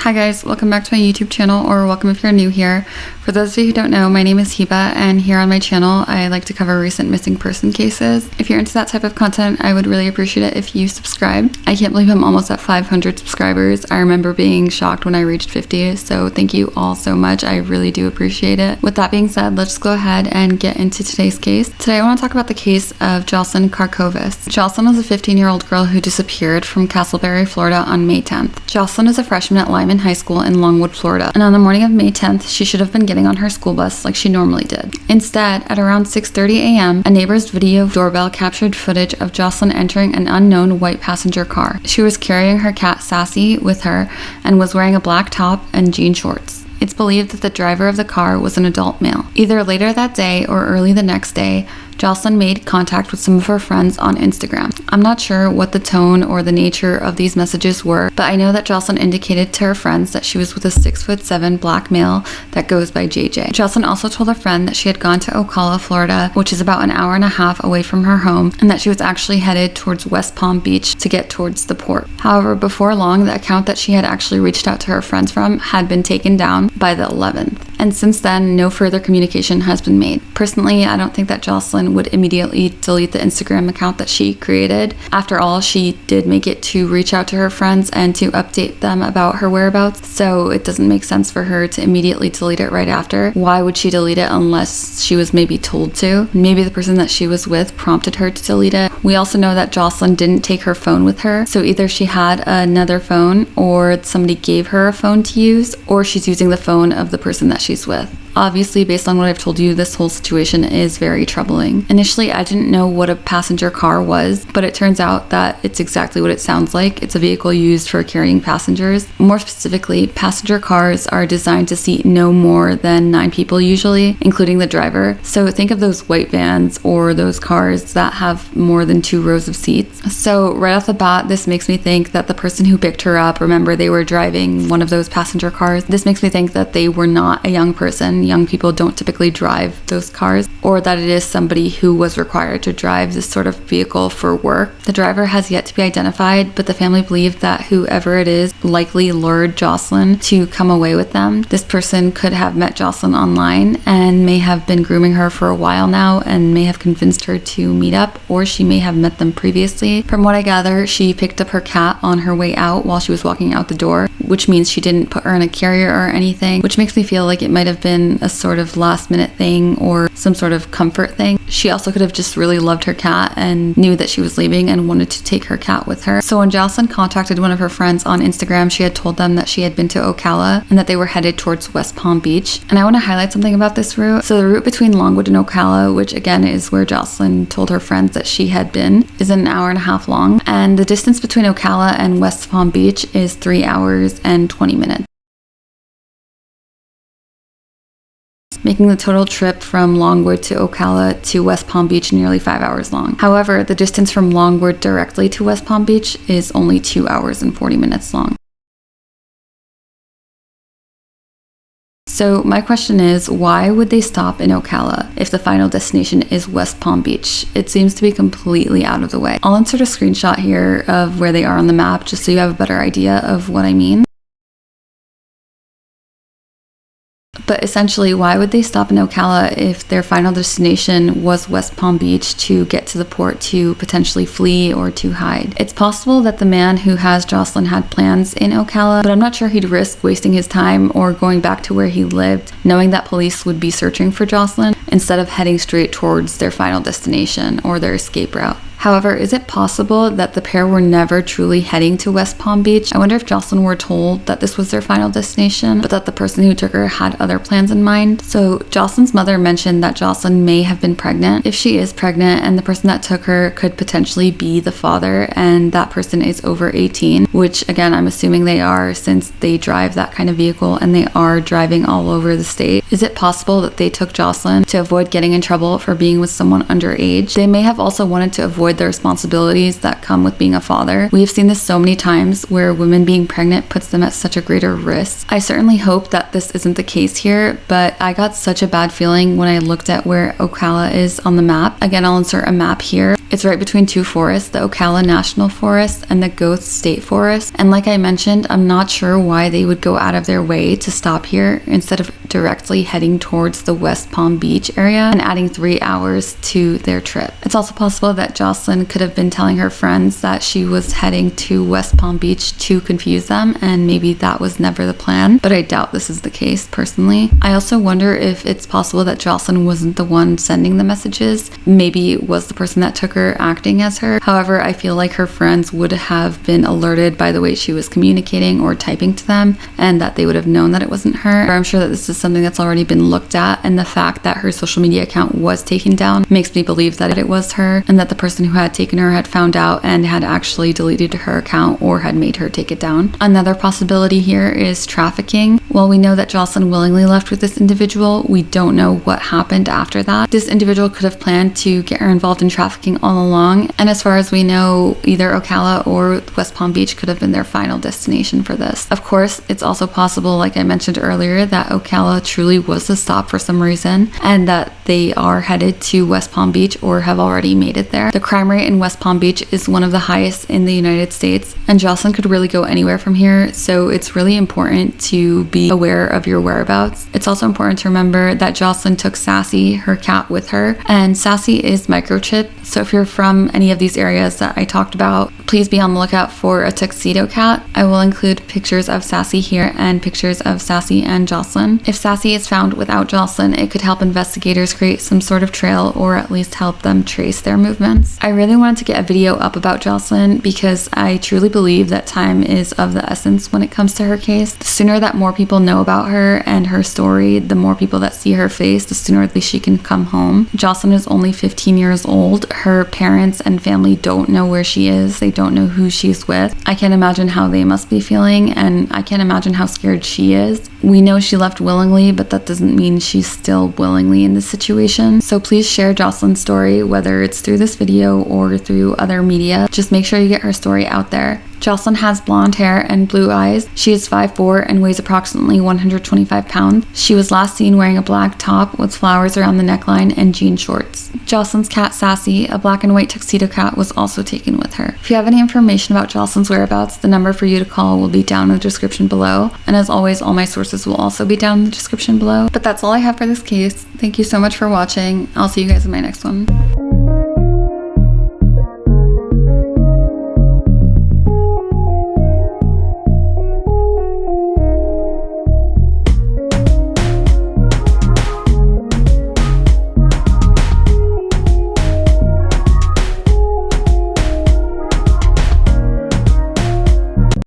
Hi guys, welcome back to my YouTube channel, or welcome if you're new here. For those of you who don't know, my name is Hiba, and here on my channel I like to cover recent missing person cases. If you're into that type of content, I would really appreciate it if you subscribed. I can't believe I'm almost at 500 subscribers. I remember being shocked when I reached 50, so thank you all so much. I really do appreciate it. With that being said, let's go ahead and get into today's case. Today I want to talk about the case of Joscelin Karkovice. Joscelin was a 15-year-old girl who disappeared from Casselberry, Florida on May 10th. Joscelin is a freshman at Lyman High School in Longwood, Florida, and on the morning of May 10th, she should have been getting on her school bus like she normally did. Instead, at around 6:30 a.m., a neighbor's video doorbell captured footage of Joscelin entering an unknown white passenger car. She was carrying her cat Sassy with her and was wearing a black top and jean shorts. It's believed that the driver of the car was an adult male. Either later that day or early the next day, Joscelin made contact with some of her friends on Instagram. I'm not sure what the tone or the nature of these messages were, but I know that Joscelin indicated to her friends that she was with a 6'7" black male that goes by JJ. Joscelin also told a friend that she had gone to Ocala, Florida, which is about an hour and a half away from her home, and that she was actually headed towards West Palm Beach to get towards the port. However, before long, the account that she had actually reached out to her friends from had been taken down by the 11th. And since then, no further communication has been made. Personally, I don't think that Joscelin would immediately delete the Instagram account that she created. After all, she did make it to reach out to her friends and to update them about her whereabouts, so it doesn't make sense for her to immediately delete it right after. Why would she delete it unless she was maybe told to? Maybe the person that she was with prompted her to delete it. We also know that Joscelin didn't take her phone with her, so either she had another phone or somebody gave her a phone to use, or she's using the phone of the person that she's with. Obviously, based on what I've told you, this whole situation is very troubling. Initially, I didn't know what a passenger car was, but it turns out that it's exactly what it sounds like. It's a vehicle used for carrying passengers. More specifically, passenger cars are designed to seat no more than 9 people usually, including the driver. So think of those white vans or those cars that have more than 2 rows of seats. So right off the bat, this makes me think that the person who picked her up, remember they were driving one of those passenger cars, this makes me think that they were not a young person. Young people don't typically drive those cars, or that it is somebody who was required to drive this sort of vehicle for work. The driver has yet to be identified, but the family believed that whoever it is likely lured Joscelin to come away with them. This person could have met Joscelin online and may have been grooming her for a while now and may have convinced her to meet up, or she may have met them previously. From what I gather, she picked up her cat on her way out while she was walking out the door, which means she didn't put her in a carrier or anything, which makes me feel like it might have been a sort of last minute thing or some sort of comfort thing. She also could have just really loved her cat and knew that she was leaving and wanted to take her cat with her. So when Joscelin contacted one of her friends on Instagram, she had told them that she had been to Ocala and that they were headed towards West Palm Beach. And I want to highlight something about this route. So the route between Longwood and Ocala, which again is where Joscelin told her friends that she had been, is an hour and a half long. And the distance between Ocala and West Palm Beach is 3 hours and 20 minutes. Making the total trip from Longwood to Ocala to West Palm Beach nearly 5 hours long. However, the distance from Longwood directly to West Palm Beach is only 2 hours and 40 minutes long. So my question is, why would they stop in Ocala if the final destination is West Palm Beach? It seems to be completely out of the way. I'll insert a screenshot here of where they are on the map just so you have a better idea of what I mean. But essentially, why would they stop in Ocala if their final destination was West Palm Beach to get to the port to potentially flee or to hide? It's possible that the man who has Joscelin had plans in Ocala, but I'm not sure he'd risk wasting his time or going back to where he lived, knowing that police would be searching for Joscelin, instead of heading straight towards their final destination or their escape route. However, is it possible that the pair were never truly heading to West Palm Beach? I wonder if Joscelin were told that this was their final destination, but that the person who took her had other plans in mind. So Joscelin's mother mentioned that Joscelin may have been pregnant. If she is pregnant and the person that took her could potentially be the father, and that person is over 18, which again, I'm assuming they are since they drive that kind of vehicle and they are driving all over the state. Is it possible that they took Joscelin to avoid getting in trouble for being with someone underage? They may have also wanted to avoid the responsibilities that come with being a father. We have seen this so many times where women being pregnant puts them at such a greater risk. I certainly hope that this isn't the case here, but I got such a bad feeling when I looked at where Ocala is on the map. Again, I'll insert a map here. It's right between two forests, the Ocala National Forest and the Goethe State Forest. And like I mentioned, I'm not sure why they would go out of their way to stop here instead of directly heading towards the West Palm Beach area and adding 3 hours to their trip. It's also possible that Joscelin could have been telling her friends that she was heading to West Palm Beach to confuse them, and maybe that was never the plan, but I doubt this is the case personally. I also wonder if it's possible that Joscelin wasn't the one sending the messages. Maybe it was the person that took her acting as her. However, I feel like her friends would have been alerted by the way she was communicating or typing to them, and that they would have known that it wasn't her. I'm sure that this is something that's already been looked at, and the fact that her social media account was taken down makes me believe that it was her, and that the person who had taken her had found out and had actually deleted her account or had made her take it down. Another possibility here is trafficking. While we know that Joscelin willingly left with this individual, we don't know what happened after that. This individual could have planned to get her involved in trafficking all along, and as far as we know, either Ocala or West Palm Beach could have been their final destination for this. Of course, it's also possible, like I mentioned earlier, that Ocala truly was the stop for some reason, and that they are headed to West Palm Beach or have already made it there. The crime rate in West Palm Beach is one of the highest in the United States, and Joscelin could really go anywhere from here, so it's really important to be aware of your whereabouts. It's also important to remember that Joscelin took Sassy, her cat, with her, and Sassy is microchipped, so if you're from any of these areas that I talked about, please be on the lookout for a tuxedo cat. I will include pictures of Sassy here and pictures of Sassy and Joscelin. If Sassy is found without Joscelin, it could help investigators create some sort of trail, or at least help them trace their movements. I really wanted to get a video up about Joscelin because I truly believe that time is of the essence when it comes to her case. The sooner that more people know about her and her story, the more people that see her face, the sooner at least she can come home. Joscelin is only 15 years old. Her parents and family don't know where she is. They don't know who she's with. I can't imagine how they must be feeling, and I can't imagine how scared she is. We know she left willingly, but that doesn't mean she's still willingly in this situation. So please share Joscelin's story, whether it's through this video or through other media. Just make sure you get her story out there. Joscelin has blonde hair and blue eyes. She is 5'4" and weighs approximately 125 pounds. She was last seen wearing a black top with flowers around the neckline and jean shorts. Joscelin's cat Sassy, a black and white tuxedo cat, was also taken with her. If you have any information about Joscelin's whereabouts, the number for you to call will be down in the description below. And as always, all my sources will also be down in the description below. But that's all I have for this case. Thank you so much for watching. I'll see you guys in my next one.